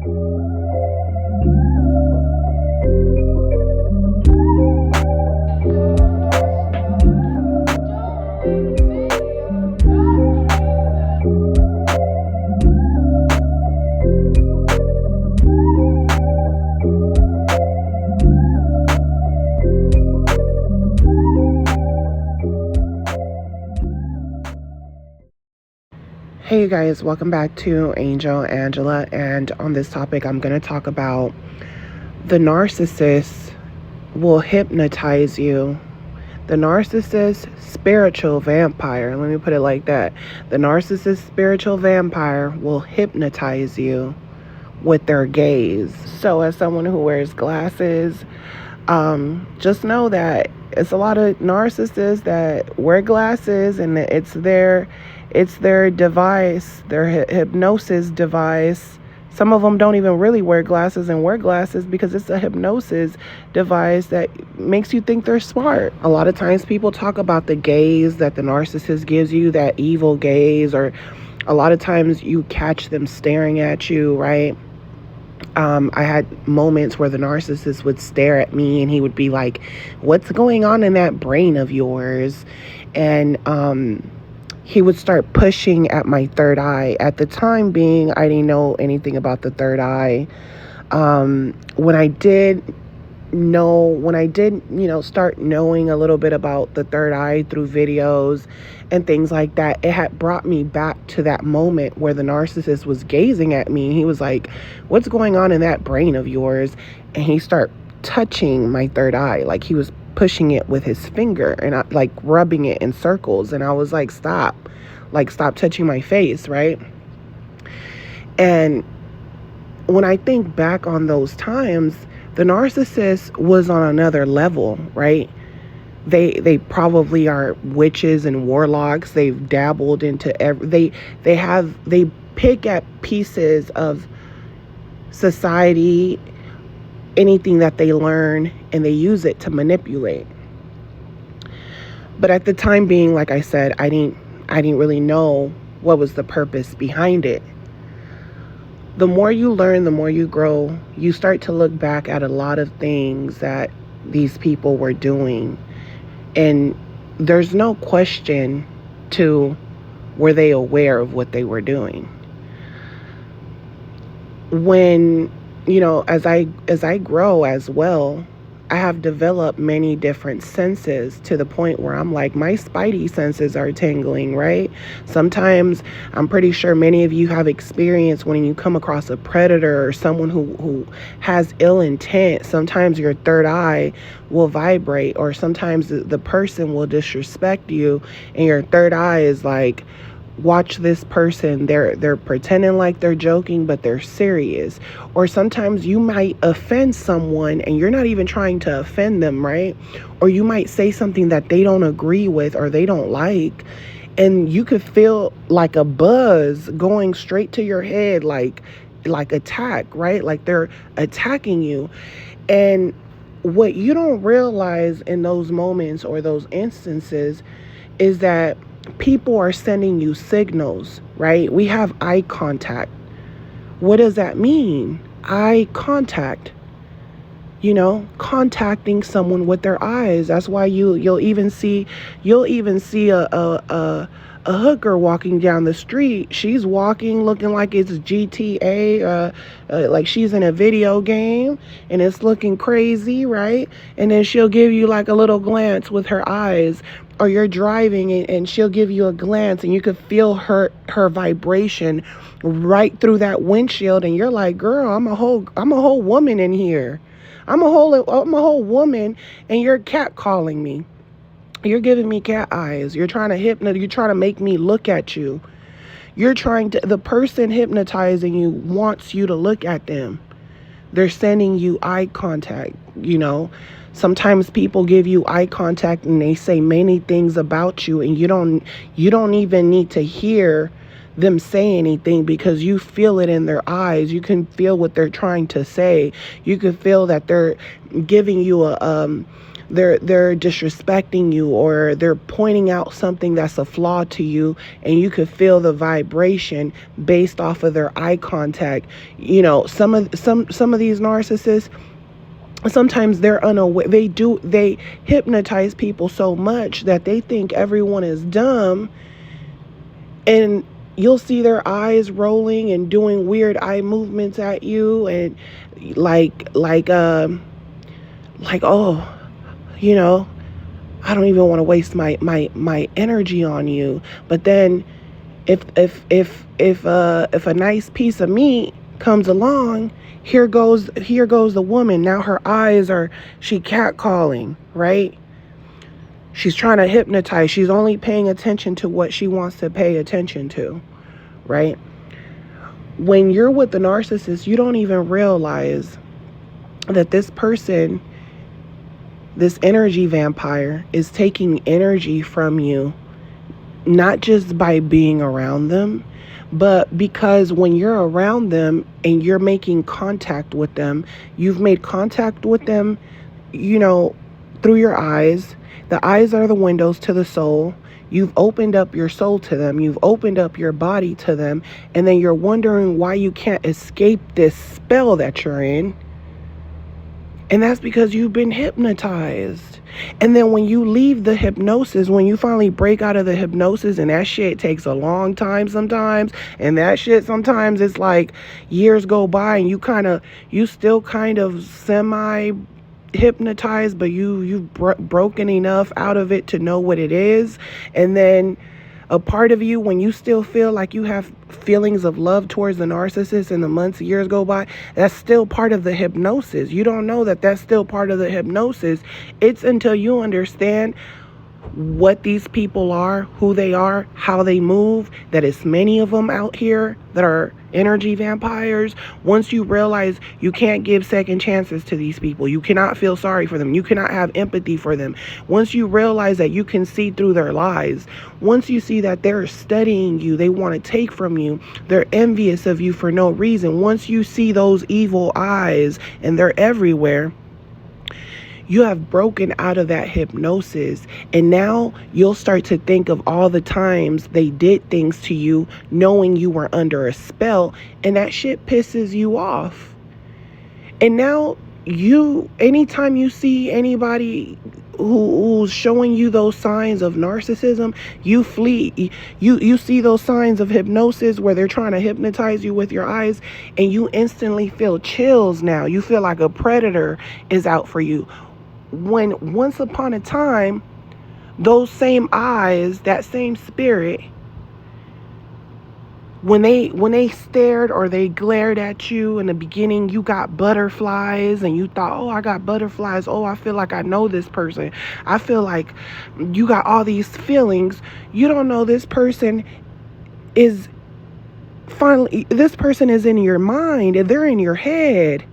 Hey you guys, welcome back to Angel Angela, and on this topic I'm going to talk about the narcissist will hypnotize you. The narcissist spiritual vampire, let me put it like that. The narcissist spiritual vampire will hypnotize you with their gaze. So as someone who wears glasses, just know that it's a lot of narcissists that wear glasses, and it's their device, their hypnosis device. Some of them don't even really wear glasses and wear glasses because it's a hypnosis device that makes you think they're smart. A lot of times people talk about the gaze that the narcissist gives you, that evil gaze, or a lot of times you catch them staring at you, right? I had moments where the narcissist would stare at me and he would be like, "What's going on in that brain of yours?" And he would start pushing at my third eye. At the time being, I didn't know anything about the third eye. When I did, start knowing a little bit about the third eye through videos and things like that, it had brought me back to that moment where the narcissist was gazing at me. He was like, "What's going on in that brain of yours?" And he started touching my third eye, like he was pushing it with his finger and like rubbing it in circles. And I was like, stop touching my face, right? And when I think back on those times, the narcissist was on another level, right? They probably are witches and warlocks. They've dabbled into they pick at pieces of society, anything that they learn, and they use it to manipulate. But at the time being, like I said, I didn't really know what was the purpose behind it. The more you learn, the more you grow, you start to look back at a lot of things that these people were doing. And there's no question to, were they aware of what they were doing? When, as I grow as well, I have developed many different senses to the point where I'm like, my spidey senses are tingling, right? Sometimes, I'm pretty sure many of you have experienced when you come across a predator or someone who has ill intent. Sometimes your third eye will vibrate, or sometimes the person will disrespect you and your third eye is like, watch this person, they're pretending like they're joking, but they're serious. Or sometimes you might offend someone and you're not even trying to offend them, right? Or you might say something that they don't agree with or they don't like, and you could feel like a buzz going straight to your head, like attack, right? Like they're attacking you. And what you don't realize in those moments or those instances is that people are sending you signals, right? We have eye contact. What does that mean? Eye contact. Contacting someone with their eyes. That's why you'll even see a hooker walking down the street. She's walking looking like it's GTA, like she's in a video game, and it's looking crazy, right? And then she'll give you like a little glance with her eyes. Or you're driving and she'll give you a glance and you could feel her vibration right through that windshield, and you're like, girl, I'm a whole woman in here. I'm a whole woman, and you're catcalling me. You're giving me cat eyes. You're trying to make me look at you. The person hypnotizing you wants you to look at them. They're sending you eye contact, Sometimes people give you eye contact and they say many things about you, and you don't even need to hear them say anything because you feel it in their eyes. You can feel what they're trying to say. You can feel that they're giving you they're disrespecting you, or they're pointing out something that's a flaw to you, and you could feel the vibration based off of their eye contact. Some of these narcissists, sometimes they're unaware. They hypnotize people so much that they think everyone is dumb, and you'll see their eyes rolling and doing weird eye movements at you, and like oh, I don't even want to waste my energy on you. But then if a nice piece of meat comes along, here goes the woman. Now her eyes she catcalling, right? She's trying to hypnotize. She's only paying attention to what she wants to pay attention to, right? When you're with the narcissist, you don't even realize that this person, this energy vampire, is taking energy from you, not just by being around them, but because when you're around them and you're making contact with them, you've made contact with them, through your eyes. The eyes are the windows to the soul. You've opened up your soul to them. You've opened up your body to them. And then you're wondering why you can't escape this spell that you're in. And that's because you've been hypnotized. And then when you leave the hypnosis, when you finally break out of the hypnosis, and that shit takes a long time sometimes, and that shit sometimes it's like years go by and you still kind of semi hypnotized, but you've broken enough out of it to know what it is. And then a part of you, when you still feel like you have feelings of love towards the narcissist and the months, years go by, that's still part of the hypnosis. You don't know that that's still part of the hypnosis. It's until you understand what these people are, who they are, how they move, that it's many of them out here that are energy vampires. Once you realize you can't give second chances to these people, you cannot feel sorry for them, you cannot have empathy for them. Once you realize that you can see through their lies, once you see that they're studying you, they want to take from you, they're envious of you for no reason, once you see those evil eyes and they're everywhere, you have broken out of that hypnosis, and now you'll start to think of all the times they did things to you knowing you were under a spell, and that shit pisses you off. And now anytime you see anybody who's showing you those signs of narcissism, you flee. You see those signs of hypnosis where they're trying to hypnotize you with your eyes, and you instantly feel chills now. You feel like a predator is out for you. When once upon a time, those same eyes, that same spirit, when they stared or they glared at you in the beginning, you got butterflies and you thought, oh, I got butterflies. Oh, I feel like I know this person. I feel like you got all these feelings. You don't know this person is in your mind, and they're in your head.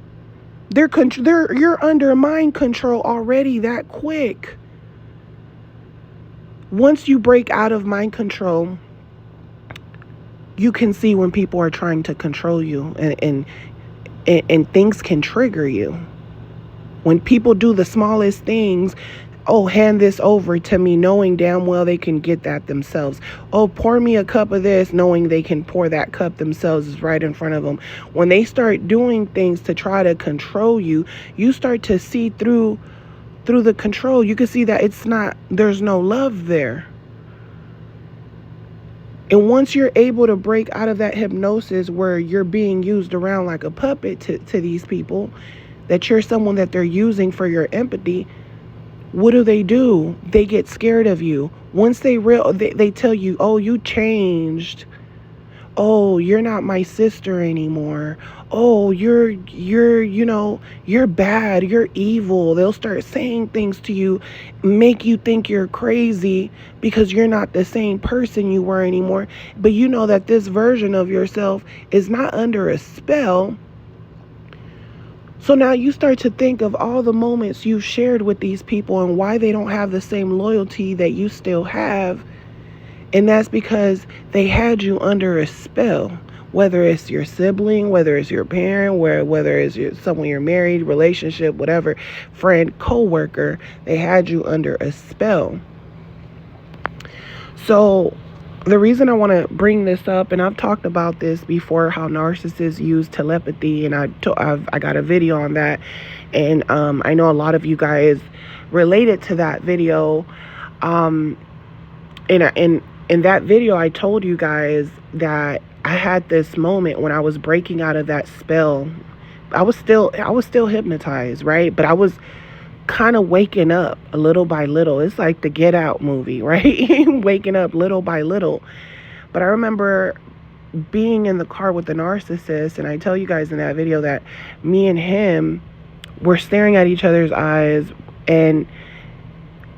You're under mind control already that quick. Once you break out of mind control, you can see when people are trying to control you, and things can trigger you. When people do the smallest things, oh, hand this over to me, knowing damn well they can get that themselves. Oh, pour me a cup of this, knowing they can pour that cup themselves, is right in front of them. When they start doing things to try to control you, you start to see through the control. You can see that there's no love there. And once you're able to break out of that hypnosis where you're being used around like a puppet to these people, that you're someone that they're using for your empathy, what do? They get scared of you. Once they tell you, oh, you changed. Oh, you're not my sister anymore. Oh, you're bad. You're evil. They'll start saying things to you, make you think you're crazy because you're not the same person you were anymore. But you know that this version of yourself is not under a spell. So now you start to think of all the moments you've shared with these people and why they don't have the same loyalty that you still have. And that's because they had you under a spell. whether it's your sibling, whether it's your parent, whether it's someone you're married, relationship, whatever, friend, co-worker, they had you under a spell. So the reason I want to bring this up, and I've talked about this before, how narcissists use telepathy, and I got a video on that, and I know a lot of you guys related to that video. In that video, I told you guys that I had this moment when I was breaking out of that spell. I was still hypnotized, right? But I was kind of waking up a little by little. It's like the Get Out movie, right? Waking up little by little. But I remember being in the car with the narcissist, and I tell you guys in that video that me and him were staring at each other's eyes, and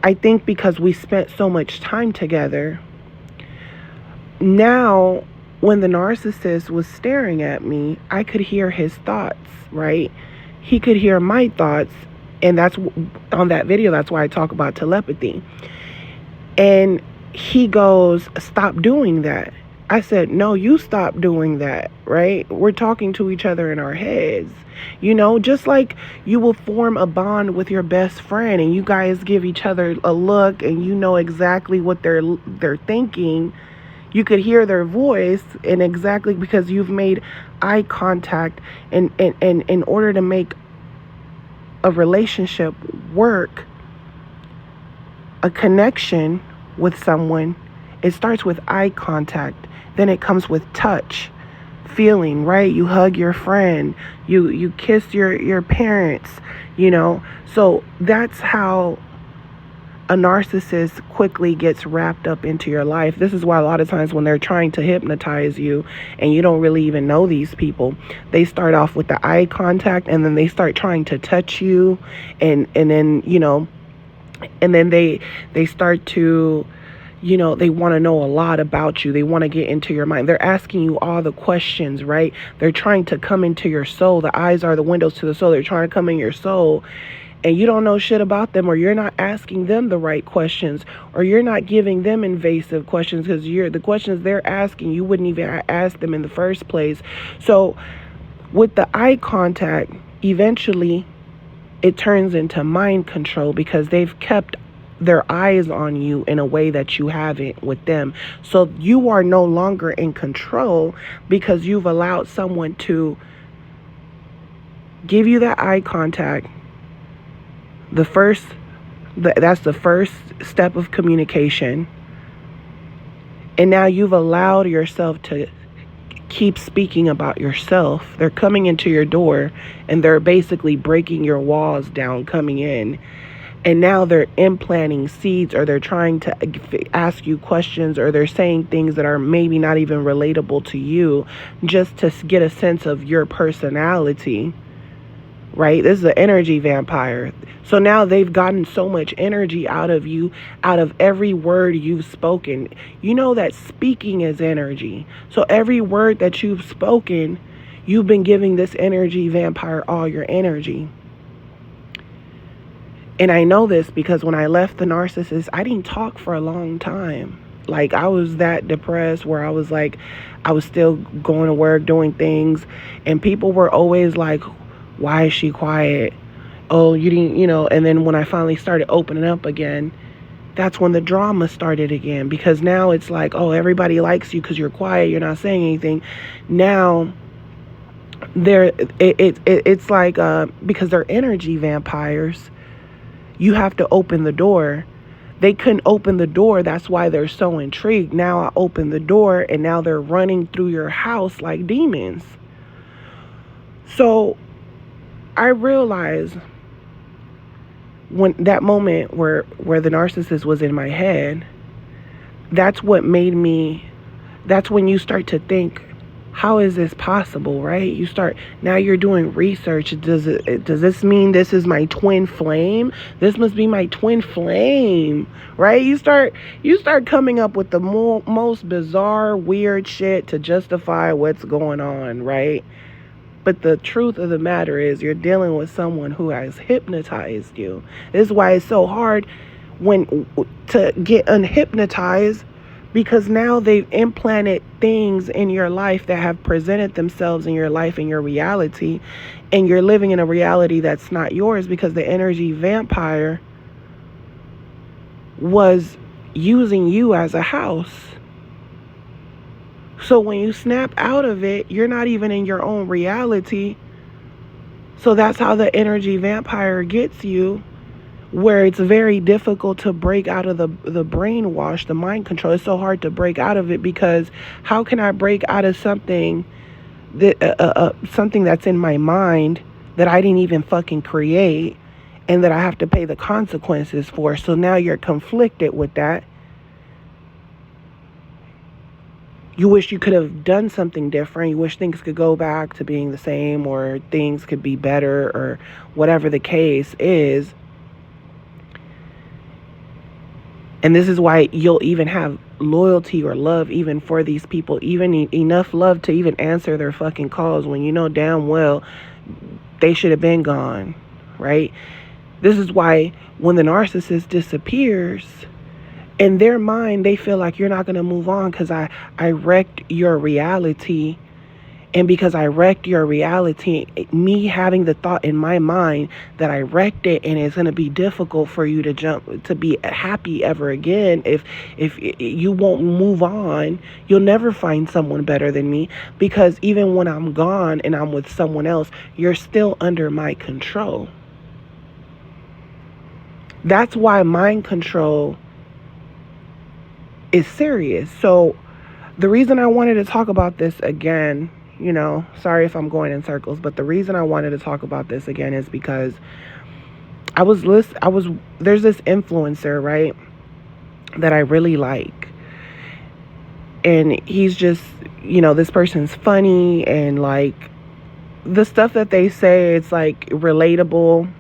I think because we spent so much time together, now when the narcissist was staring at me, I could hear his thoughts, right? He could hear my thoughts. And that's on that video. That's why I talk about telepathy. And he goes, "Stop doing that." I said, "No, you stop doing that," right? We're talking to each other in our heads. You know, just like you will form a bond with your best friend and you guys give each other a look and you know exactly what they're thinking. You could hear their voice, and exactly because you've made eye contact, and in order to make a relationship work, a connection with someone, it starts with eye contact. Then it comes with touch, feeling, right? You hug your friend, you kiss your parents, you know. So that's how a narcissist quickly gets wrapped up into your life. This is why a lot of times when they're trying to hypnotize you and you don't really even know these people, they start off with the eye contact, and then they start trying to touch you, and then, you know, and then they start to, you know, they want to know a lot about you. They want to get into your mind. They're asking you all the questions, right? They're trying to come into your soul. The eyes are the windows to the soul. They're trying to come in your soul, and you don't know shit about them, or you're not asking them the right questions, or you're not giving them invasive questions, because the questions they're asking, you wouldn't even ask them in the first place. So with the eye contact, eventually it turns into mind control, because they've kept their eyes on you in a way that you haven't with them. So you are no longer in control, because you've allowed someone to give you that eye contact. That's the first step of communication. And now you've allowed yourself to keep speaking about yourself. They're coming into your door and they're basically breaking your walls down, coming in. And now they're implanting seeds, or they're trying to ask you questions, or they're saying things that are maybe not even relatable to you, just to get a sense of your personality. Right? This is an energy vampire. So now they've gotten so much energy out of you, out of every word you've spoken. You know that speaking is energy. So every word that you've spoken, you've been giving this energy vampire all your energy. And I know this because when I left the narcissist, I didn't talk for a long time. Like, I was that depressed where I was like, I was still going to work, doing things. And people were always like, "Why is she quiet? Oh, you didn't, you know." And then when I finally started opening up again, that's when the drama started again. Because now it's like, oh, everybody likes you because you're quiet, you're not saying anything. Now, it's like, because they're energy vampires, you have to open the door. They couldn't open the door. That's why they're so intrigued. Now I open the door, and now they're running through your house like demons. So I realized when that moment where the narcissist was in my head, that's what made me, that's when you start to think, how is this possible, right? Now you're doing research. Does this mean this is my twin flame? This must be my twin flame, right? You start coming up with the most bizarre, weird shit to justify what's going on, right? But the truth of the matter is, you're dealing with someone who has hypnotized you. This is why it's so hard to get unhypnotized, because now they've implanted things in your life that have presented themselves in your life, in your reality, and you're living in a reality that's not yours because the energy vampire was using you as a house. So when you snap out of it, you're not even in your own reality. So that's how the energy vampire gets you, where it's very difficult to break out of the brainwash, the mind control. It's so hard to break out of it because how can I break out of something that something that's in my mind that I didn't even fucking create and that I have to pay the consequences for? So now you're conflicted with that. You wish you could have done something different. You wish things could go back to being the same, or things could be better, or whatever the case is. And this is why you'll even have loyalty or love even for these people, even enough love to even answer their fucking calls when you know damn well they should have been gone, right? This is why when the narcissist disappears, in their mind, they feel like you're not going to move on because I wrecked your reality. And because I wrecked your reality, me having the thought in my mind that I wrecked it and it's going to be difficult for you to be happy ever again. If you won't move on, you'll never find someone better than me, because even when I'm gone and I'm with someone else, you're still under my control. That's why mind control is serious. So the reason I wanted to talk about this again, sorry if I'm going in circles, but the reason I wanted to talk about this again is because there's this influencer, right, that I really like. And he's just, this person's funny, and like the stuff that they say, it's like relatable,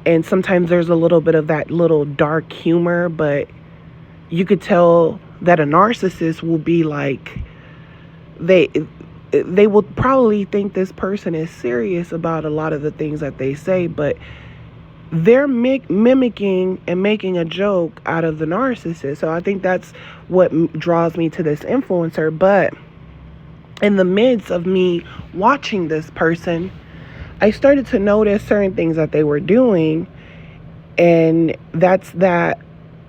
and sometimes there's a little bit of that little dark humor, but you could tell that a narcissist will be like, they will probably think this person is serious about a lot of the things that they say, but they're mimicking and making a joke out of the narcissist. So I think that's what draws me to this influencer. But in the midst of me watching this person, I started to notice certain things that they were doing, and that's that.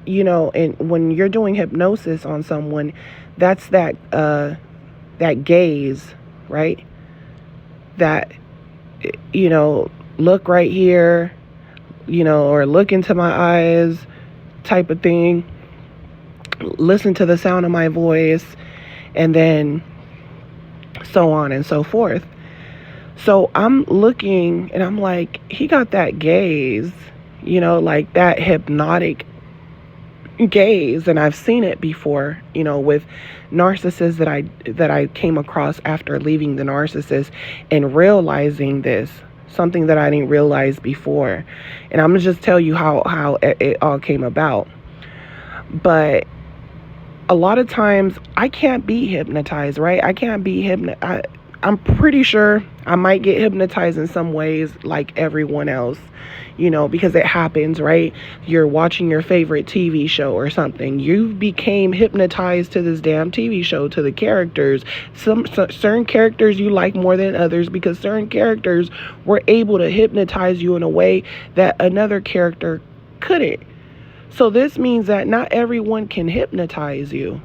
And when you're doing hypnosis on someone, that's that gaze, right? That, look right here, or look into my eyes type of thing. Listen to the sound of my voice, and then so on and so forth. So I'm looking and I'm like, he got that gaze, like that hypnotic gaze, and I've seen it before, with narcissists that I came across after leaving the narcissist and realizing this, something that I didn't realize before. And I'm gonna just tell you how it all came about. But a lot of times I can't be hypnotized, right? I can't be hypnotized. I'm pretty sure I might get hypnotized in some ways like everyone else, because it happens, right? You're watching your favorite TV show or something. You became hypnotized to this damn TV show, to the characters. Some certain characters you like more than others because certain characters were able to hypnotize you in a way that another character couldn't. So this means that not everyone can hypnotize you.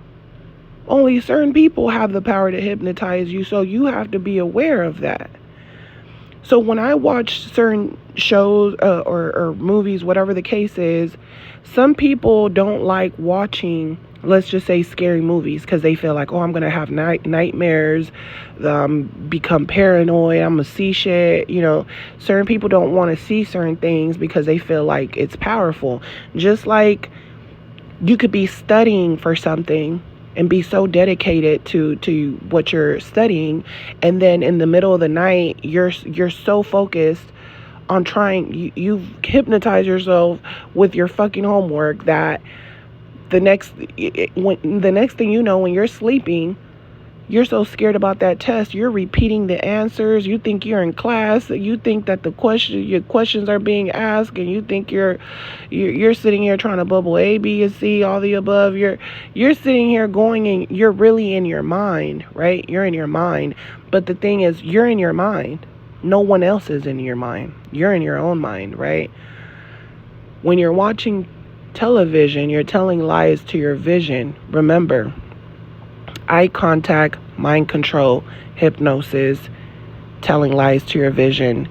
Only certain people have the power to hypnotize you, so you have to be aware of that. So when I watch certain shows or movies, whatever the case is, some people don't like watching, let's just say, scary movies because they feel like, I'm going to have nightmares, become paranoid, I'm going to see shit. Certain people don't want to see certain things because they feel like it's powerful. Just like you could be studying for something and be so dedicated to what you're studying, and then in the middle of the night you're so focused on you've hypnotized yourself with your fucking homework that the next thing you know, when you're sleeping, You're so scared about that test. You're repeating the answers. You think you're in class. You think that your questions are being asked, and you think you're sitting here trying to bubble A, B, and C, all the above. You're sitting here going, and you're really in your mind, right? You're in your mind. But the thing is, you're in your mind. No one else is in your mind. You're in your own mind, right? When you're watching television, you're telling lies to your vision. Remember, eye contact, mind control, hypnosis, telling lies to your vision.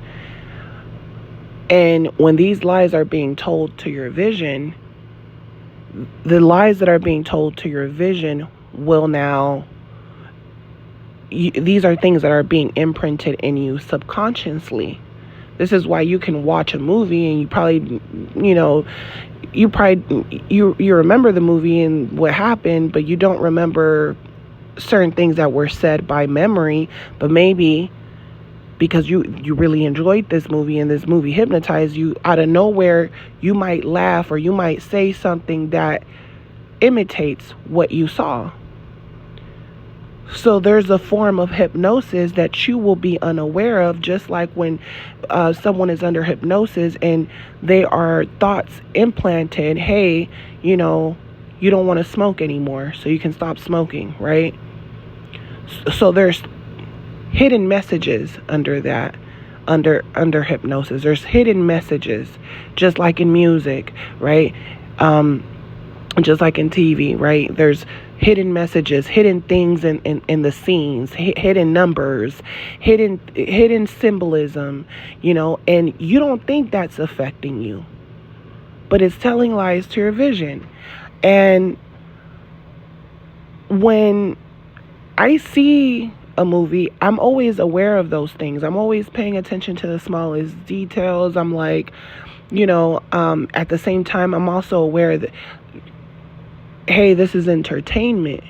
And when these lies are being told to your vision, the lies that are being told to your vision will now, these are things that are being imprinted in you subconsciously. This is why you can watch a movie and you probably, you remember the movie and what happened, but you don't remember certain things that were said by memory. But maybe because you really enjoyed this movie and this movie hypnotized you, out of nowhere you might laugh or you might say something that imitates what you saw. So there's a form of hypnosis that you will be unaware of, just like when someone is under hypnosis and they are thoughts implanted. Hey, you don't want to smoke anymore, so you can stop smoking, right? So there's hidden messages under that, under hypnosis. There's hidden messages, just like in music, right? Just like in TV, right? There's hidden messages, hidden things in the scenes, hidden numbers, hidden symbolism, and you don't think that's affecting you, but it's telling lies to your vision. And when I see a movie, I'm always aware of those things. I'm always paying attention to the smallest details. I'm like, at the same time, I'm also aware that, hey, this is entertainment,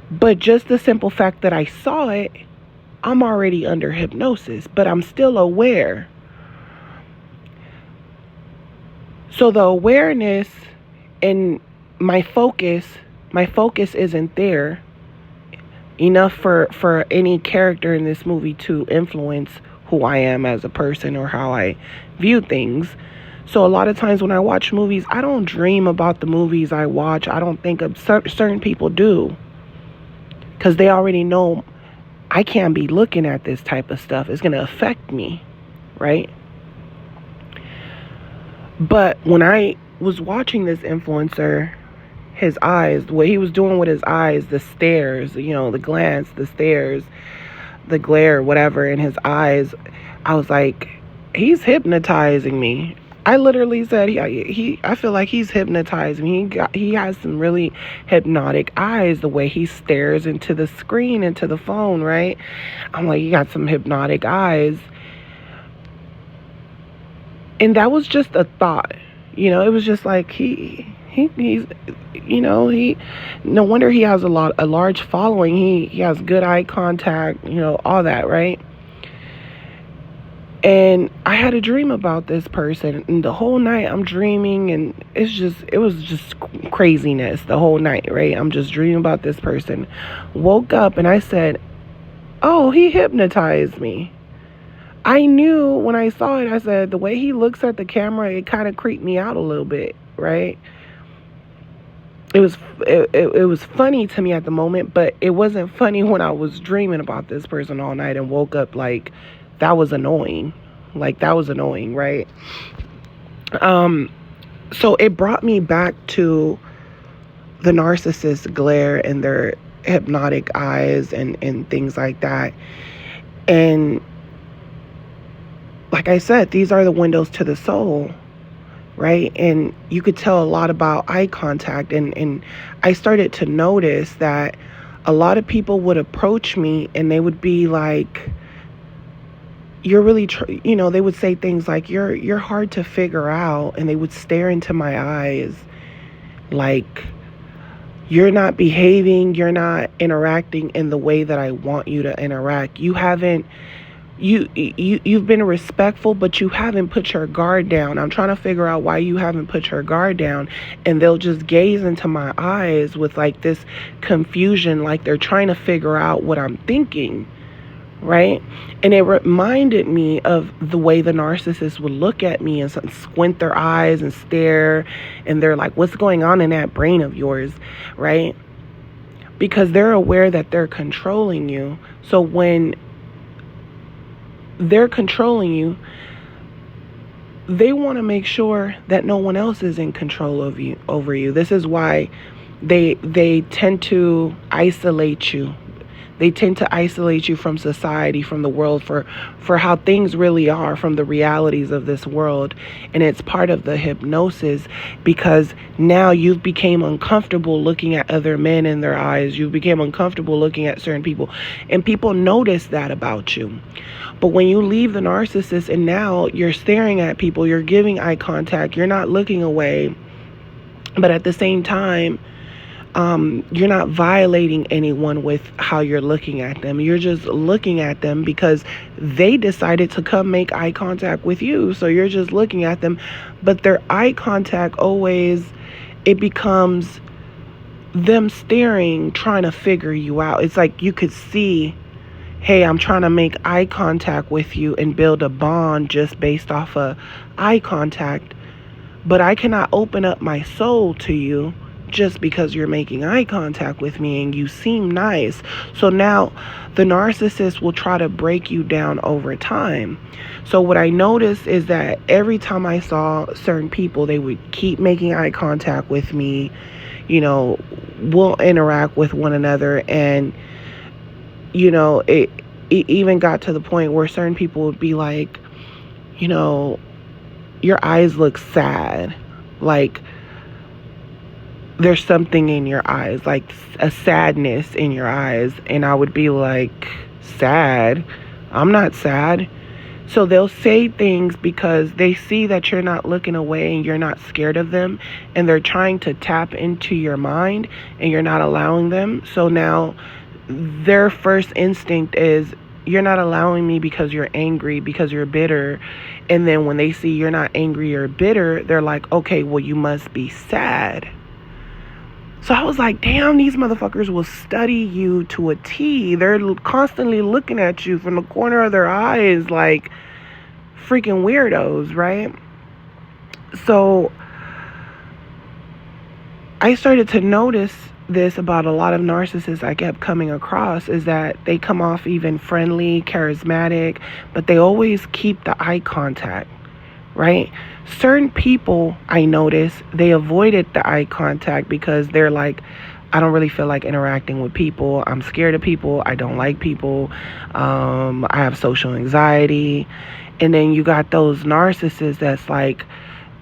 but just the simple fact that I saw it, I'm already under hypnosis, but I'm still aware. So the awareness and my focus isn't there enough for any character in this movie to influence who I am as a person or how I view things. So a lot of times when I watch movies, I don't dream about the movies I watch. I don't think of certain people do, because they already know I can't be looking at this type of stuff. It's going to affect me, right? But when I was watching this influencer, his eyes, the way he was doing with his eyes, the stares, the glance, the stares, the glare, whatever in his eyes, I was like, he's hypnotizing me. I literally said, I feel like he's hypnotizing me. He has some really hypnotic eyes, the way he stares into the screen, into the phone, right? I'm like, he got some hypnotic eyes. And that was just a thought, it was just like, he's, no wonder he has a large following. He has good eye contact, all that, right? And I had a dream about this person, and the whole night I'm dreaming, and it was just craziness the whole night, right? I'm just dreaming about this person. Woke up and I said, oh, he hypnotized me. I knew when I saw it, I said, the way he looks at the camera, it kind of creeped me out a little bit, right? It was funny to me at the moment, but it wasn't funny when I was dreaming about this person all night and woke up like, that was annoying. Like, that was annoying, right? So it brought me back to the narcissist glare and their hypnotic eyes and things like that. And like I said, these are the windows to the soul, right? And you could tell a lot about eye contact. And I started to notice that a lot of people would approach me and they would be like, you're really, they would say things like, you're hard to figure out. And they would stare into my eyes like, you're not behaving, you're not interacting in the way that I want you to interact. You haven't you've been respectful, but you haven't put your guard down. I'm trying to figure out why you haven't put your guard down. And they'll just gaze into my eyes with like this confusion, like they're trying to figure out what I'm thinking, right? And it reminded me of the way the narcissist would look at me and squint their eyes and stare, and they're like, what's going on in that brain of yours, right? Because they're aware that they're controlling you. So when they're controlling you, they want to make sure that no one else is in control of you, over you. This is why they tend to isolate you. They tend to isolate you from society, from the world, for how things really are, from the realities of this world. And it's part of the hypnosis, because now you've become uncomfortable looking at other men in their eyes. You became uncomfortable looking at certain people, and people notice that about you. But when you leave the narcissist and now you're staring at people, you're giving eye contact, you're not looking away, but at the same time, you're not violating anyone with how you're looking at them. You're just looking at them because they decided to come make eye contact with you. So you're just looking at them, but their eye contact always, it becomes them staring, trying to figure you out. It's like you could see, hey, I'm trying to make eye contact with you and build a bond just based off of eye contact, but I cannot open up my soul to you just because you're making eye contact with me and you seem nice. So now the narcissist will try to break you down over time. So what I noticed is that every time I saw certain people, they would keep making eye contact with me, you know, we'll interact with one another. And, you know, it even got to the point where certain people would be like, you know, your eyes look sad. Like, there's something in your eyes, like a sadness in your eyes. And I would be like, sad? I'm not sad. So they'll say things because they see that you're not looking away and you're not scared of them, and they're trying to tap into your mind and you're not allowing them. So now their first instinct is, you're not allowing me because you're angry, because you're bitter. And then when they see you're not angry or bitter, they're like, okay, well, you must be sad. So I was like, damn, these motherfuckers will study you to a T. They're constantly looking at you from the corner of their eyes like freaking weirdos, right? So I started to notice this about a lot of narcissists I kept coming across, is that they come off even friendly, charismatic, but they always keep the eye contact, right? Certain people, I noticed, they avoided the eye contact because they're like, I don't really feel like interacting with people. I'm scared of people. I don't like people. I have social anxiety. And then you got those narcissists that's like,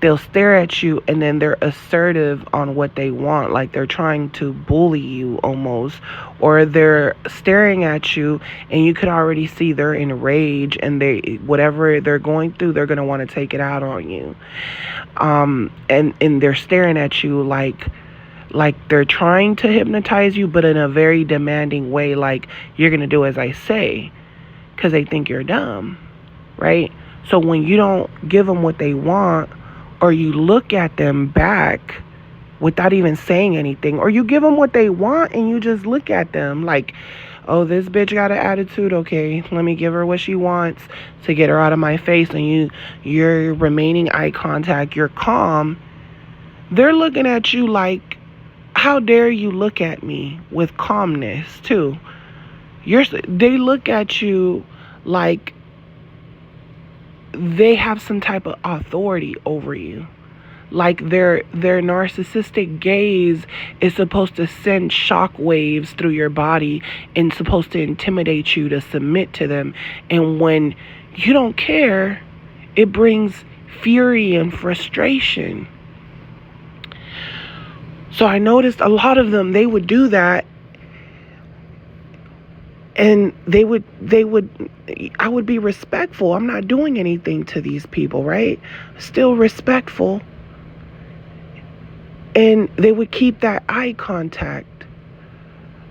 they'll stare at you and then they're assertive on what they want. Like they're trying to bully you almost, or they're staring at you and you could already see they're in rage, and they, whatever they're going through, they're going to want to take it out on you. And they're staring at you like they're trying to hypnotize you, but in a very demanding way. Like, you're going to do as I say, because they think you're dumb, right? So when you don't give them what they want, or you look at them back without even saying anything, or you give them what they want and you just look at them like, oh, this bitch got an attitude. Okay, let me give her what she wants to get her out of my face. And you're remaining eye contact. You're calm. They're looking at you like, how dare you look at me with calmness too? They look at you like they have some type of authority over you. Like their narcissistic gaze is supposed to send shock waves through your body and supposed to intimidate you to submit to them. And when you don't care, it brings fury and frustration. So I noticed a lot of them, they would do that. And I would be respectful. I'm not doing anything to these people, right? Still respectful. And they would keep that eye contact,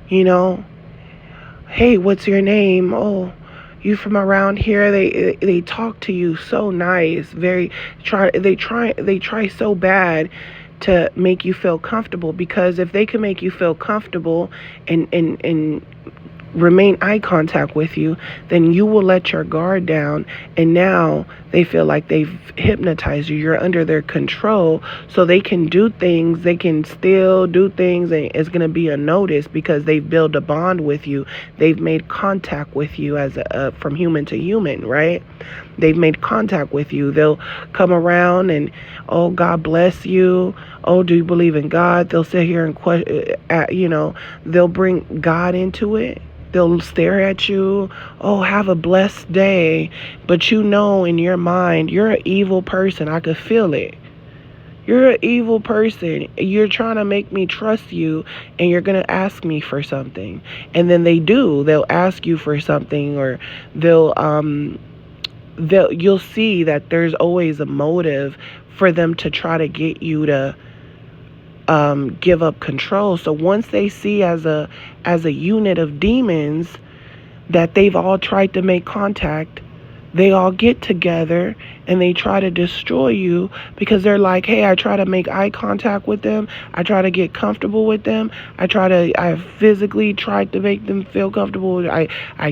you know? Hey, what's your name? Oh, You from around here, they talk to you so nice, they try so bad to make you feel comfortable, because if they can make you feel comfortable and remain eye contact with you, then you will let your guard down, and now they feel like they've hypnotized you. You're under their control, so they can do things, they can still do things, and it's going to be unnoticed because they've built a bond with you. They've made contact with you as from human to human, right? They've made contact with you. They'll come around and, oh, God bless you. Oh, do you believe in God? They'll sit here and they'll bring God into it. They'll stare at you. Oh, have a blessed day. But you know in your mind, you're an evil person. I could feel it. You're an evil person. You're trying to make me trust you, and you're going to ask me for something. And then they do. They'll ask you for something, or you'll see that there's always a motive for them to try to get you to give up control. So once they see as a unit of demons that they've all tried to make contact, they all get together and they try to destroy you, because they're like, hey, I try to make eye contact with them. I try to get comfortable with them. I physically tried to make them feel comfortable. I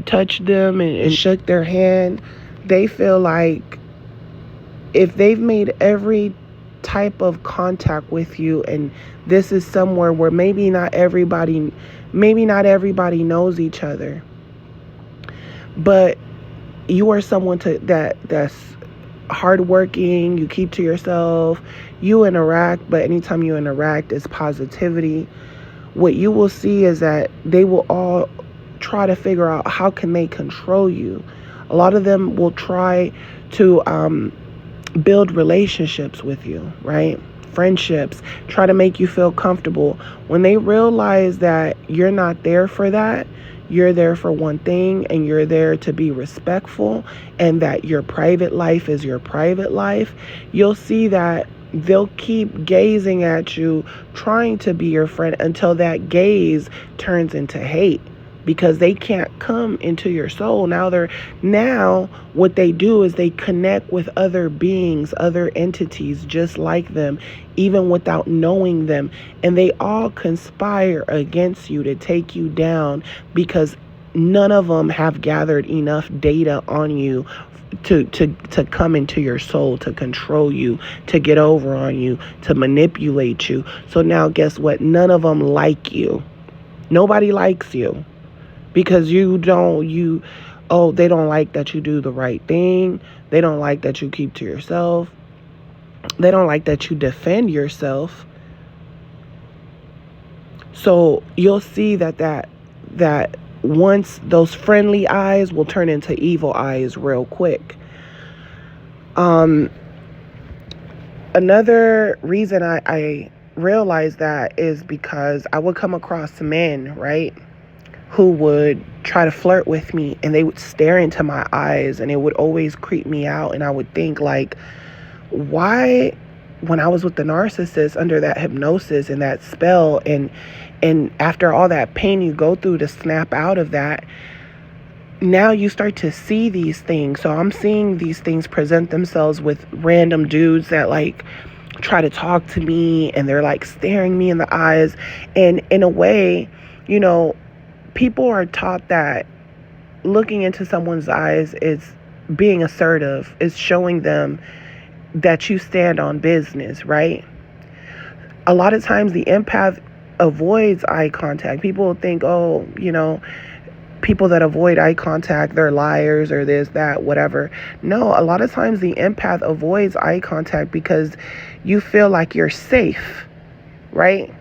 touched them and shook their hand. They feel like if they've made every type of contact with you, and this is somewhere where maybe not everybody knows each other, but you are someone that's hardworking, you keep to yourself, you interact, but anytime you interact, it's positivity. What you will see is that they will all try to figure out how can they control you. A lot of them will try to build relationships with you, right? Friendships, try to make you feel comfortable. When they realize that you're not there for that, you're there for one thing, and you're there to be respectful, and that your private life is your private life, you'll see that they'll keep gazing at you, trying to be your friend, until that gaze turns into hate, because they can't come into your soul. Now what they do is they connect with other beings, other entities just like them, even without knowing them. And they all conspire against you to take you down, because none of them have gathered enough data on you to come into your soul, to control you, to get over on you, to manipulate you. So now guess what? None of them like you. Nobody likes you. Because they don't like that you do the right thing. They don't like that you keep to yourself. They don't like that you defend yourself. So you'll see that once those friendly eyes will turn into evil eyes real quick. Another reason I realized that is because I would come across men, right, who would try to flirt with me, and they would stare into my eyes, and it would always creep me out. And I would think, like, why, when I was with the narcissist under that hypnosis and that spell, and after all that pain you go through to snap out of that, now you start to see these things. So I'm seeing these things present themselves with random dudes that like try to talk to me, and they're like staring me in the eyes. And in a way, people are taught that looking into someone's eyes is being assertive, is showing them that you stand on business, right? A lot of times the empath avoids eye contact. People think, people that avoid eye contact, they're liars, or this, that, whatever. No, a lot of times the empath avoids eye contact because you feel like you're safe, right?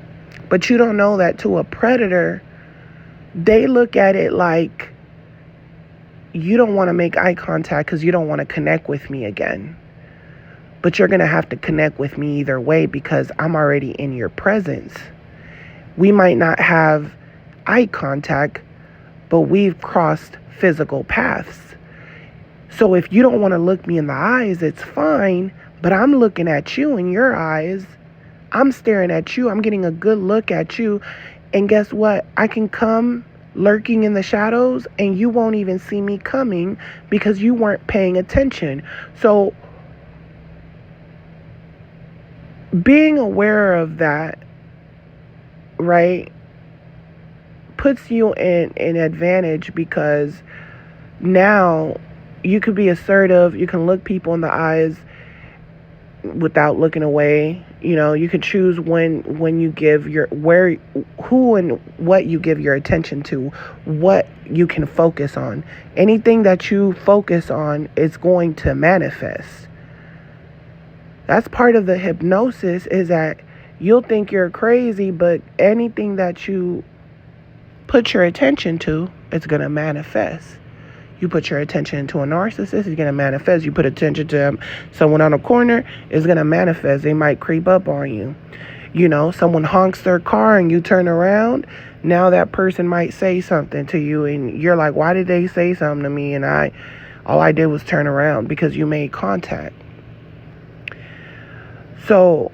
But you don't know that to a predator, they look at it like, you don't want to make eye contact because you don't want to connect with me again. But you're going to have to connect with me either way, because I'm already in your presence. We might not have eye contact, but we've crossed physical paths. So if you don't want to look me in the eyes, it's fine, but I'm looking at you in your eyes. I'm staring at you. I'm getting a good look at you. And guess what? I can come lurking in the shadows, and you won't even see me coming because you weren't paying attention. So being aware of that, right, puts you in an advantage, because now you can be assertive. You can look people in the eyes without looking away. You can choose when you give who and what you give your attention to, what you can focus on. Anything that you focus on is going to manifest. That's part of the hypnosis, is that you'll think you're crazy, but anything that you put your attention to, it's going to manifest. You put your attention to a narcissist, it's going to manifest. You put attention to someone on a corner, it's going to manifest. They might creep up on you. Someone honks their car and you turn around. Now that person might say something to you and you're like, why did they say something to me? And all I did was turn around, because you made contact. So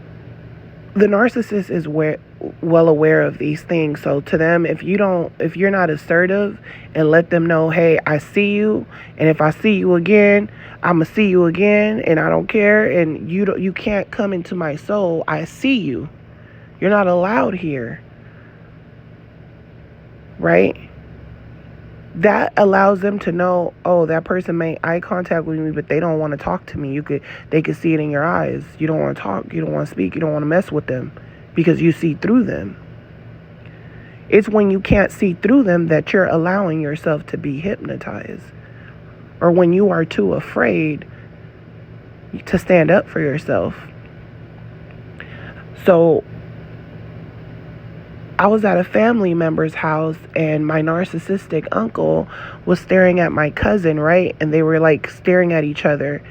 the narcissist is well aware of these things. So to them, if you're not assertive and let them know, hey, I see you, and if I see you again, I'm gonna see you again, and I don't care, and you can't come into my soul. I see you. You're not allowed here. Right? That allows them to know, oh, that person made eye contact with me, but they don't want to talk to me. They could see it in your eyes. You don't want to talk. You don't want to speak. You don't want to mess with them, because you see through them. It's when you can't see through them that you're allowing yourself to be hypnotized, or when you are too afraid to stand up for yourself. So I was at a family member's house, and my narcissistic uncle was staring at my cousin, right? And they were like staring at each other.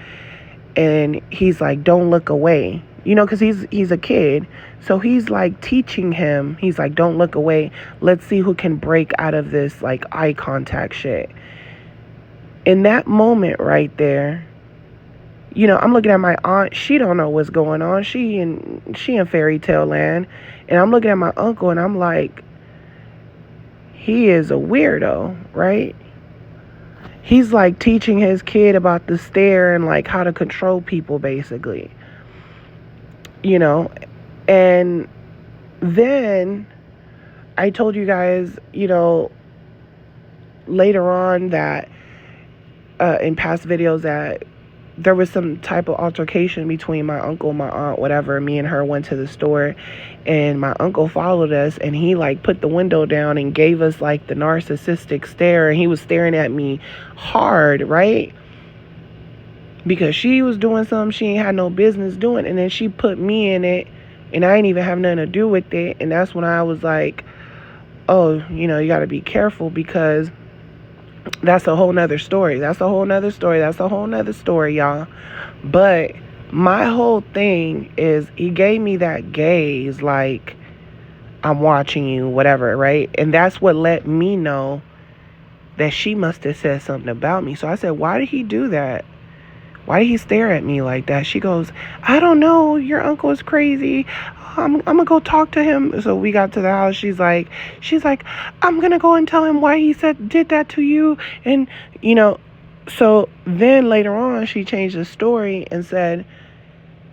And he's like, don't look away, because he's a kid. So he's like teaching him. He's like, don't look away. Let's see who can break out of this like eye contact shit. In that moment right there, I'm looking at my aunt. She don't know what's going on. She in fairy tale land. And I'm looking at my uncle, and I'm like, he is a weirdo, right? He's like teaching his kid about the stare and like how to control people, basically. And then I told you guys, later on that in past videos that there was some type of altercation between my uncle, my aunt, whatever. Me and her went to the store, and my uncle followed us, and he like put the window down and gave us like the narcissistic stare, and he was staring at me hard, right? Because she was doing something she ain't had no business doing, and then she put me in it, and I ain't even have nothing to do with it. And that's when I was like, oh, you got to be careful, because that's a whole nother story. That's a whole nother story, y'all. But my whole thing is, he gave me that gaze like, I'm watching you, whatever, right? And that's what let me know that she must have said something about me. So I said, why did he do that? Why did he stare at me like that? She goes, I don't know. Your uncle is crazy. I'm going to go talk to him. So we got to the house. She's like, I'm going to go and tell him why he did that to you. And, so then later on, she changed the story and said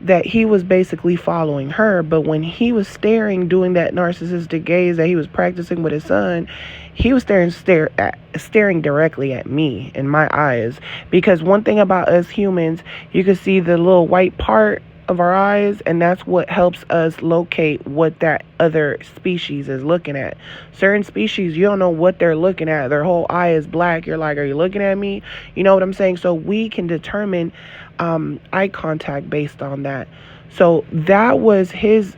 that he was basically following her. But when he was doing that narcissistic gaze that he was practicing with his son, he was staring directly at me in my eyes. Because one thing about us humans, you can see the little white part of our eyes, and that's what helps us locate what that other species is looking at. Certain species, you don't know what they're looking at. Their whole eye is black. You're like, are you looking at me? You know what I'm saying? So we can determine eye contact based on that. So that was his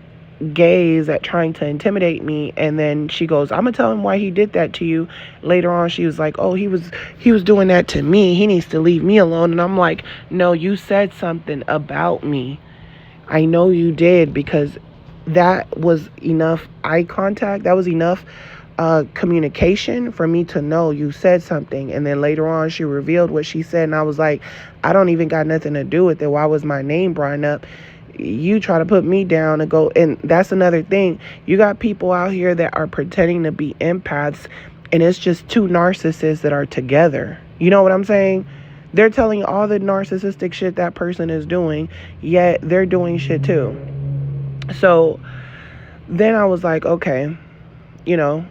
gaze at trying to intimidate me. And then she goes, I'm gonna tell him why he did that to you. Later on, she was like, oh, he was doing that to me. He needs to leave me alone. And I'm like, no, you said something about me. I know you did, because that was enough eye contact. That was enough communication for me to know you said something. And then later on, she revealed what she said. And I was like, I don't even got nothing to do with it. Why was my name brought up? You try to put me down and go. And that's another thing. You got people out here that are pretending to be empaths, And it's just two narcissists that are together. You know what I'm saying? They're telling you all the narcissistic shit that person is doing, yet they're doing shit too. So then I was like, okay, you know,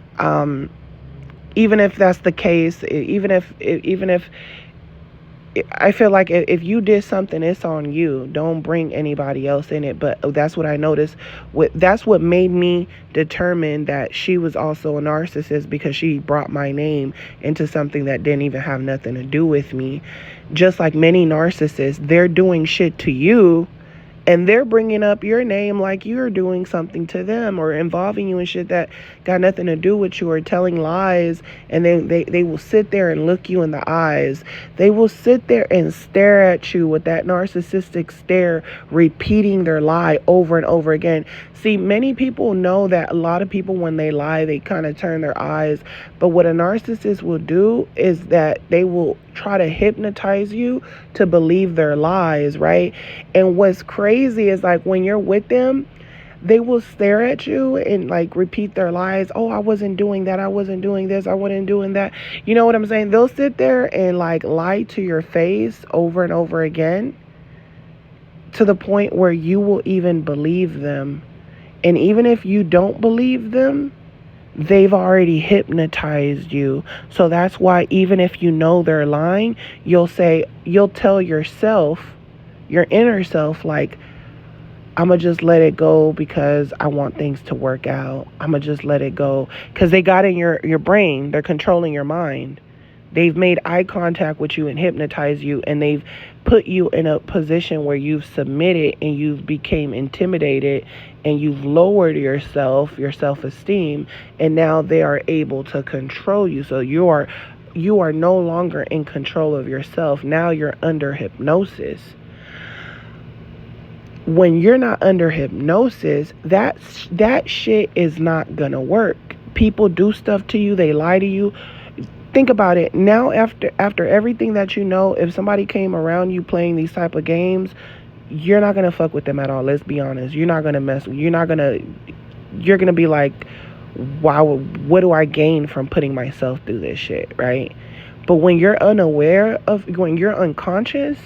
even if that's the case, even if I feel like if you did something, it's on you. Don't bring anybody else in it. But that's what I noticed. That's what made me determine that she was also a narcissist, because she brought my name into something that didn't even have nothing to do with me. Just like many narcissists, they're doing shit to you, and they're bringing up your name like you're doing something to them, or involving you in shit that got nothing to do with you, or telling lies. And then they will sit there and look you in the eyes. They will sit there and stare at you with that narcissistic stare, repeating their lie over and over again. See, many people know that a lot of people, when they lie, they kind of turn their eyes. But what a narcissist will do is that they will try to hypnotize you to believe their lies, right? And what's crazy is, like, when you're with them, they will stare at you and like repeat their lies. Oh, I wasn't doing that. I wasn't doing this. I wasn't doing that. You know what I'm saying? They'll sit there and like lie to your face over and over again, to the point where you will even believe them. And even if you don't believe them, they've already hypnotized you. So that's why, even if you know they're lying, you'll tell yourself, your inner self, like, I'm going to just let it go because I want things to work out. I'm going to just let it go. Because they got in your brain. They're controlling your mind. They've made eye contact with you and hypnotized you. And they've put you in a position where you've submitted and you've became intimidated. And you've lowered yourself, your self-esteem. And now they are able to control you. So you are no longer in control of yourself. Now you're under hypnosis. When you're not under hypnosis, that shit is not gonna work. People do stuff to you. They lie to you. Think about it. Now, after everything that you know, if somebody came around you playing these type of games, you're not gonna fuck with them at all. Let's be honest. You're not gonna mess with. You're gonna be like, wow, what do I gain from putting myself through this shit, right? But when you're when you're unconscious,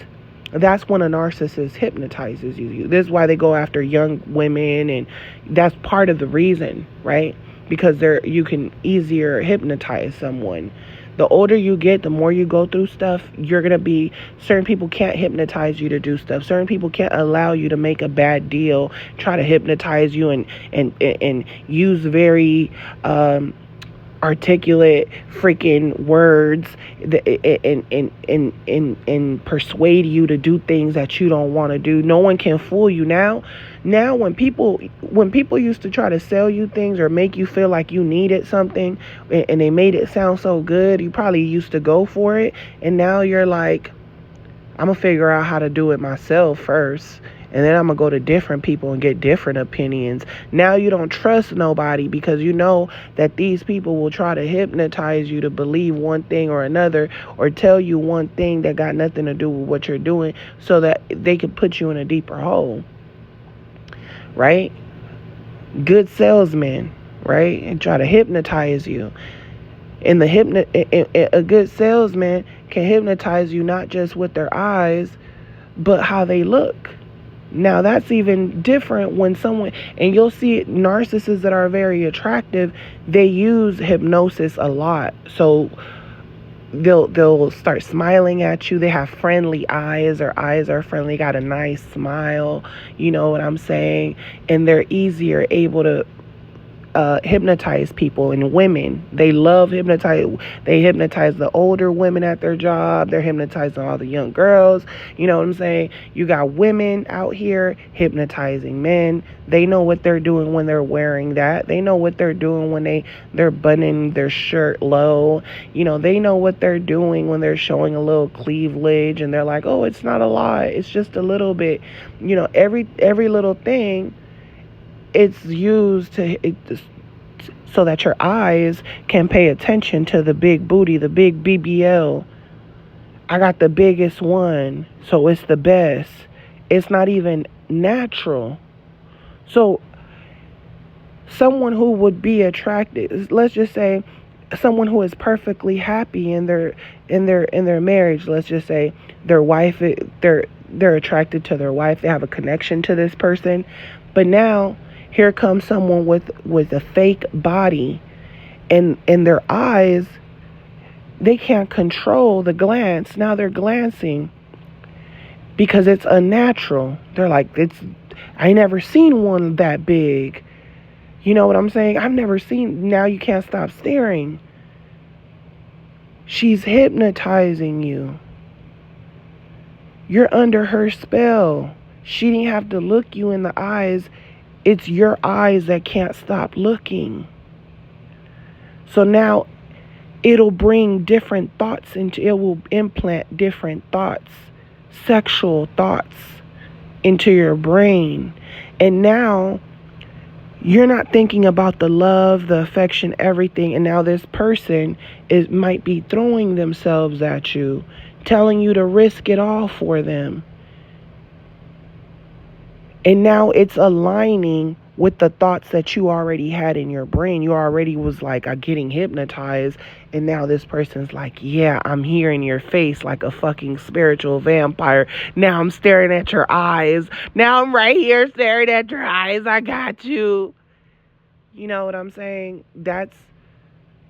that's when a narcissist hypnotizes you. This is why they go after young women, and that's part of the reason, right? Because you can easier hypnotize someone. The older you get, the more you go through stuff, certain people can't hypnotize you to do stuff. Certain people can't allow you to make a bad deal, try to hypnotize you and use very articulate freaking words and persuade you to do things that you don't want to do. No one can fool you now. Now when people used to try to sell you things or make you feel like you needed something, and they made it sound so good, you probably used to go for it. And now you're like, I'm gonna figure out how to do it myself first, and then I'm going to go to different people and get different opinions. Now you don't trust nobody, because you know that these people will try to hypnotize you to believe one thing or another, or tell you one thing that got nothing to do with what you're doing, so that they can put you in a deeper hole, right? Good salesmen, right? And try to hypnotize you. And a good salesman can hypnotize you not just with their eyes, but how they look. Now that's even different when someone, and you'll see narcissists that are very attractive, they use hypnosis a lot. So they'll start smiling at you. They have friendly eyes. Their eyes are friendly, got a nice smile. You know what I'm saying? And they're easier able to hypnotize people. And women, they love hypnotize. They hypnotize the older women at their job. They're hypnotizing all the young girls. You know what I'm saying? You got women out here hypnotizing men. They know what they're doing when they're wearing that. They know what they're doing when they're buttoning their shirt low. You know, they know what they're doing when they're showing a little cleavage, and they're like, oh, it's not a lot, it's just a little bit. You know, every little thing, it's used so that your eyes can pay attention to the big booty, the big BBL. I got the biggest one, so it's the best. It's not even natural. So someone who would be attracted, let's just say someone who is perfectly happy in their marriage. Let's just say their wife, they're attracted to their wife, they have a connection to this person, but now here comes someone with a fake body, and in their eyes they can't control the glance. Now they're glancing because it's unnatural. They're like, I never seen one that big. You know what I'm saying? I've never seen. Now you can't stop staring. She's hypnotizing you. You're under her spell. She didn't have to look you in the eyes. It's your eyes that can't stop looking. So now it'll bring different thoughts it will implant different thoughts, sexual thoughts into your brain. And now you're not thinking about the love, the affection, everything. And now this person might be throwing themselves at you, telling you to risk it all for them. And now it's aligning with the thoughts that you already had in your brain. You already was like, I'm getting hypnotized. And now this person's like, yeah, I'm here in your face like a fucking spiritual vampire. Now I'm staring at your eyes. Now I'm right here staring at your eyes. I got you. You know what I'm saying? That's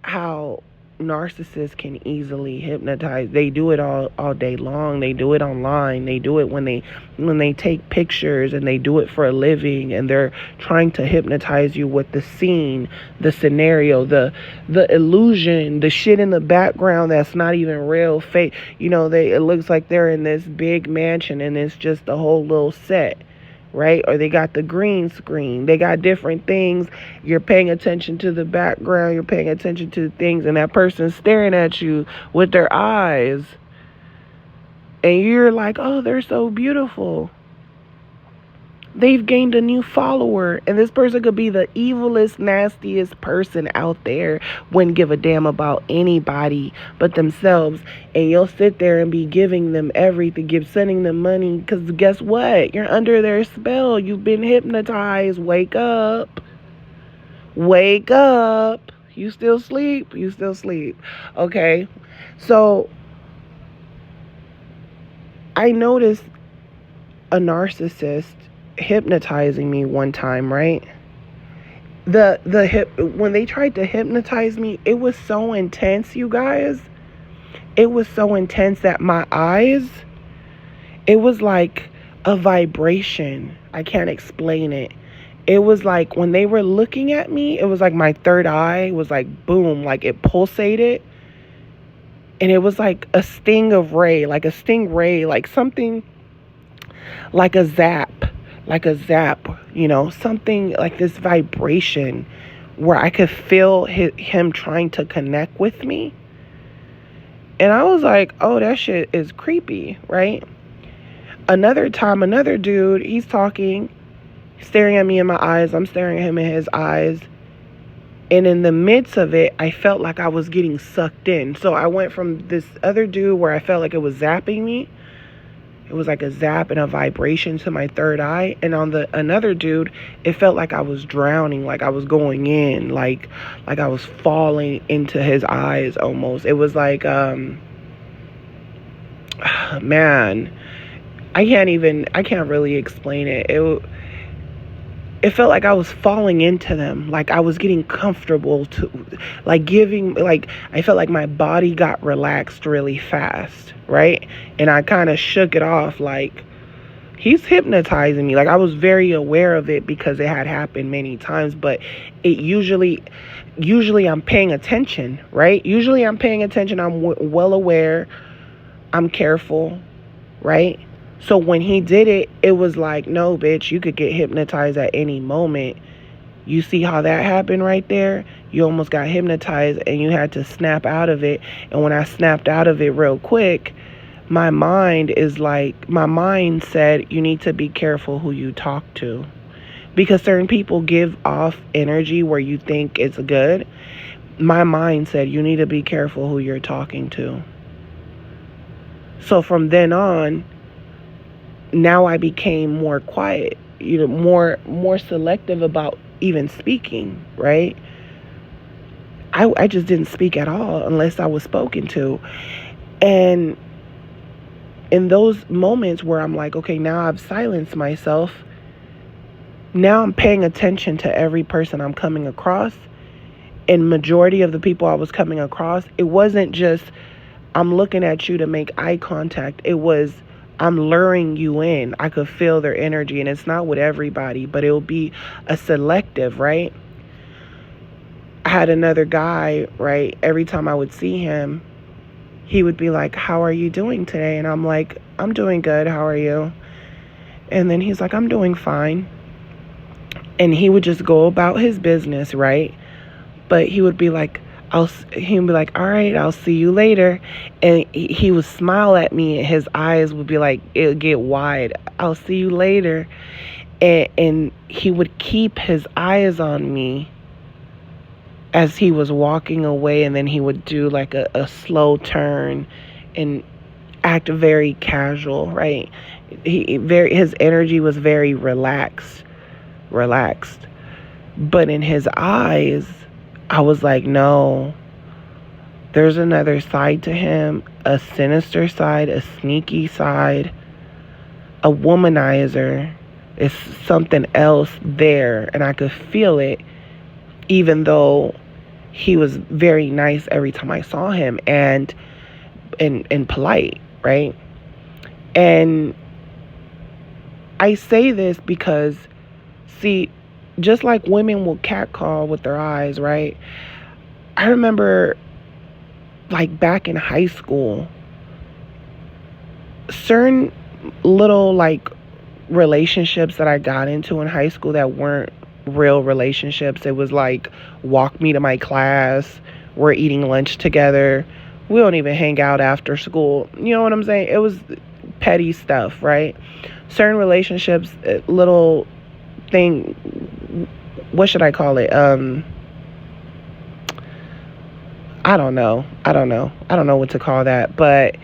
how narcissists can easily hypnotize. They do it all day long. They do it online. They do it when they take pictures, and they do it for a living, and they're trying to hypnotize you with the scene, the scenario, the illusion, the shit in the background that's not even real, fake. You know, it looks like they're in this big mansion and it's just a whole little set. Right? Or they got the green screen. They got different things. You're paying attention to the background. You're paying attention to things. And that person's staring at you with their eyes. And you're like, oh, they're so beautiful. They've gained a new follower. And this person could be the evilest, nastiest person out there. Wouldn't give a damn about anybody but themselves. And you'll sit there and be giving them everything. Sending them money. Because guess what? You're under their spell. You've been hypnotized. Wake up. Wake up. You still sleep? You still sleep. Okay. So I noticed a narcissist hypnotizing me one time, right? When they tried to hypnotize me, it was so intense, you guys. It was so intense that my eyes, it was like a vibration. I can't explain it. It was like when they were looking at me, it was like my third eye was like boom, like it pulsated. And it was like a stingray, like something like a zap. You know, something like this vibration where I could feel him trying to connect with me. And I was like, oh, that shit is creepy, right? Another time, another dude, he's talking, staring at me in my eyes. I'm staring at him in his eyes. And in the midst of it, I felt like I was getting sucked in. So I went from this other dude where I felt like it was zapping me. It was like a zap and a vibration to my third eye. And on another dude, it felt like I was drowning, like I was going in, like I was falling into his eyes almost. It was like, man, I can't really explain it. It felt like I was falling into them, like I was getting comfortable I felt like my body got relaxed really fast, right? And I kind of shook it off, like he's hypnotizing me. Like I was very aware of it because it had happened many times, but it usually I'm paying attention, right? Usually I'm paying attention. I'm well aware. I'm careful, right? So when he did it, it was like, no, bitch, you could get hypnotized at any moment. You see how that happened right there? You almost got hypnotized and you had to snap out of it. And when I snapped out of it real quick, my mind said, you need to be careful who you talk to. Because certain people give off energy where you think it's good. My mind said, you need to be careful who you're talking to. So from then on, now I became more quiet, you know, more selective about even speaking, right? I just didn't speak at all unless I was spoken to. And in those moments where I'm like, okay, now I've silenced myself, now I'm paying attention to every person I'm coming across. And majority of the people I was coming across, it wasn't just I'm looking at you to make eye contact. It was I'm luring you in. I could feel their energy, and it's not with everybody, but it'll be a selective, right? I had another guy, right? Every time I would see him, he would be like, how are you doing today? And I'm like, I'm doing good. How are you? And then he's like, I'm doing fine. And he would just go about his business, right? But he would be like, he would be like, all right, I'll see you later. And he would smile at me, and his eyes would be like, it would get wide. I'll see you later. And he would keep his eyes on me as he was walking away, and then he would do like a slow turn and act very casual, right? His energy was very relaxed. But in his eyes, I was like, no, there's another side to him, a sinister side, a sneaky side, a womanizer. It's something else there, and I could feel it, even though he was very nice every time I saw him and polite, right? And I say this because, see, just like women will catcall with their eyes, right? I remember, like, back in high school, certain little, like, relationships that I got into in high school that weren't real relationships. It was like, walk me to my class, we're eating lunch together, we don't even hang out after school. You know what I'm saying? It was petty stuff, right? Certain relationships, little thing, what should I call it? I don't know what to call that, but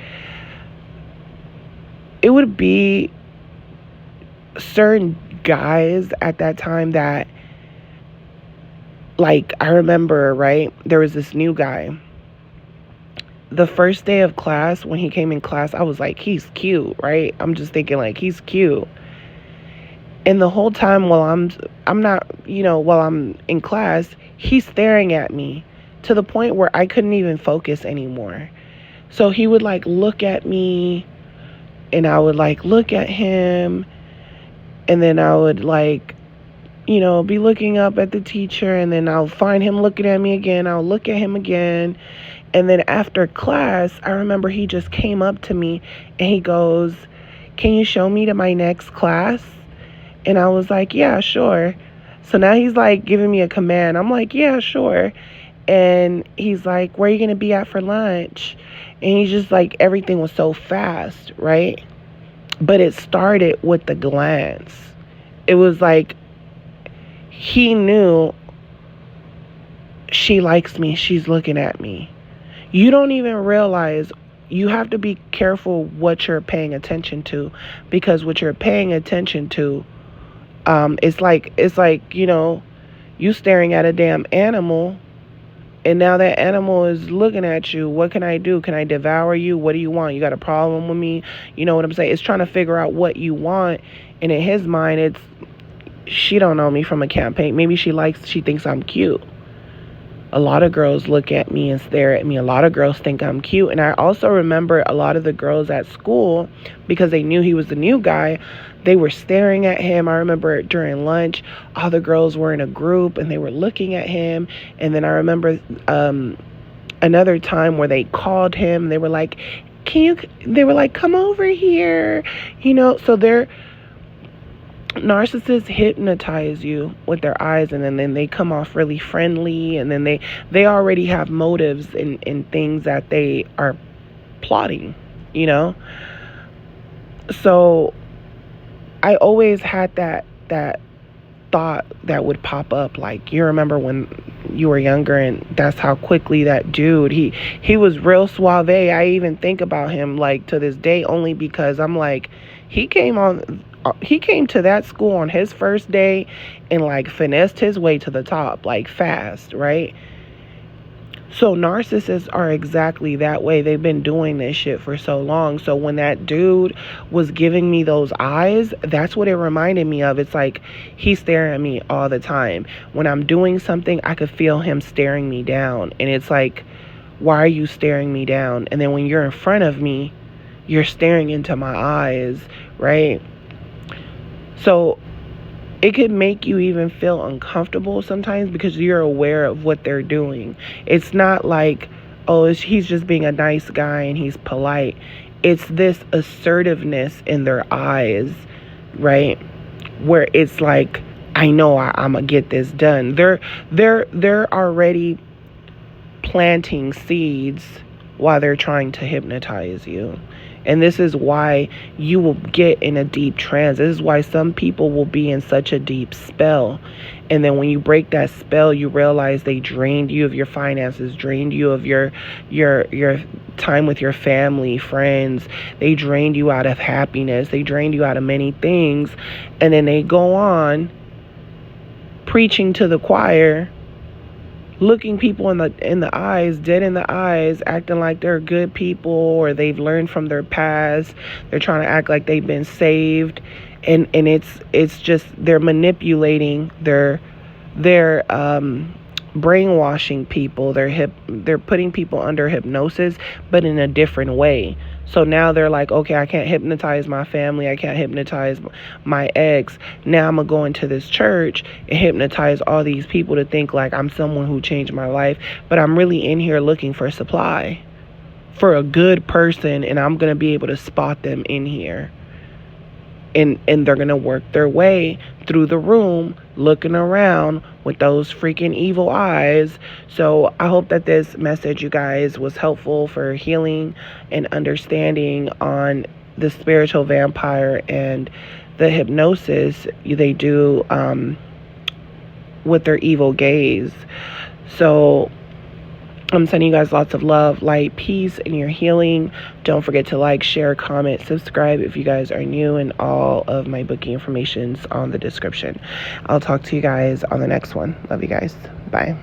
it would be certain guys at that time that, like, I remember, right, there was this new guy. The first day of class, when he came in class, I was like, he's cute, right? I'm just thinking, like, he's cute. And the whole time while while I'm in class, he's staring at me to the point where I couldn't even focus anymore. So he would, like, look at me, and I would, like, look at him, and then I would, like, be looking up at the teacher, and then I'll find him looking at me again. I'll look at him again. And then after class, I remember he just came up to me, and he goes, can you show me to my next class? And I was like, yeah, sure. So now he's, like, giving me a command. I'm like, yeah, sure. And he's like, where are you going to be at for lunch? And he's just like, everything was so fast, right? But it started with the glance. It was like, he knew she likes me. She's looking at me. You don't even realize. You have to be careful what you're paying attention to, because what you're paying attention to, it's like you staring at a damn animal, and now that animal is looking at you. What can I do? Can I devour you? What do you want? You got a problem with me? You know what I'm saying? It's trying to figure out what you want, and in his mind, it's, she don't know me from a campaign. Maybe she thinks I'm cute. A lot of girls look at me and stare at me. A lot of girls think I'm cute. And I also remember a lot of the girls at school, because they knew he was the new guy, they were staring at him. I remember during lunch, all the girls were in a group and they were looking at him. And then I remember another time where they called him. They were like, come over here. So they're, narcissists hypnotize you with their eyes, and then they come off really friendly, and then they already have motives in things that they are plotting, So I always had that thought that would pop up, like, you remember when you were younger, and that's how quickly that dude, he was real suave. I even think about him, like, to this day, only because I'm like, he came to that school on his first day and, like, finessed his way to the top, like, fast, right? So narcissists are exactly that way. They've been doing this shit for so long. So when that dude was giving me those eyes, that's what it reminded me of. It's like he's staring at me all the time. When I'm doing something, I could feel him staring me down. And it's like, why are you staring me down? And then when you're in front of me, you're staring into my eyes, right? So it could make you even feel uncomfortable sometimes because you're aware of what they're doing. It's not like, oh, he's just being a nice guy and he's polite. It's this assertiveness in their eyes, right? Where it's like, I know I'm gonna get this done. They're already planting seeds while they're trying to hypnotize you. And this is why you will get in a deep trance. This is why some people will be in such a deep spell. And then when you break that spell, you realize they drained you of your finances, drained you of your time with your family, friends. They drained you out of happiness. They drained you out of many things. And then they go on preaching to the choir, looking people in the eyes, dead in the eyes, acting like they're good people or they've learned from their past. They're trying to act like they've been saved, and it's just they're manipulating, they're brainwashing people. They're putting people under hypnosis, but in a different way. So now they're like, okay, I can't hypnotize my family. I can't hypnotize my ex. Now I'm going to go into this church and hypnotize all these people to think like I'm someone who changed my life. But I'm really in here looking for supply for a good person, and I'm going to be able to spot them in here. And they're going to work their way through the room looking around with those freaking evil eyes. So I hope that this message, you guys, was helpful for healing and understanding on the spiritual vampire and the hypnosis they do with their evil gaze. So I'm sending you guys lots of love, light, peace, and your healing. Don't forget to like, share, comment, subscribe if you guys are new, and all of my booking information's on the description. I'll talk to you guys on the next one. Love you guys. Bye.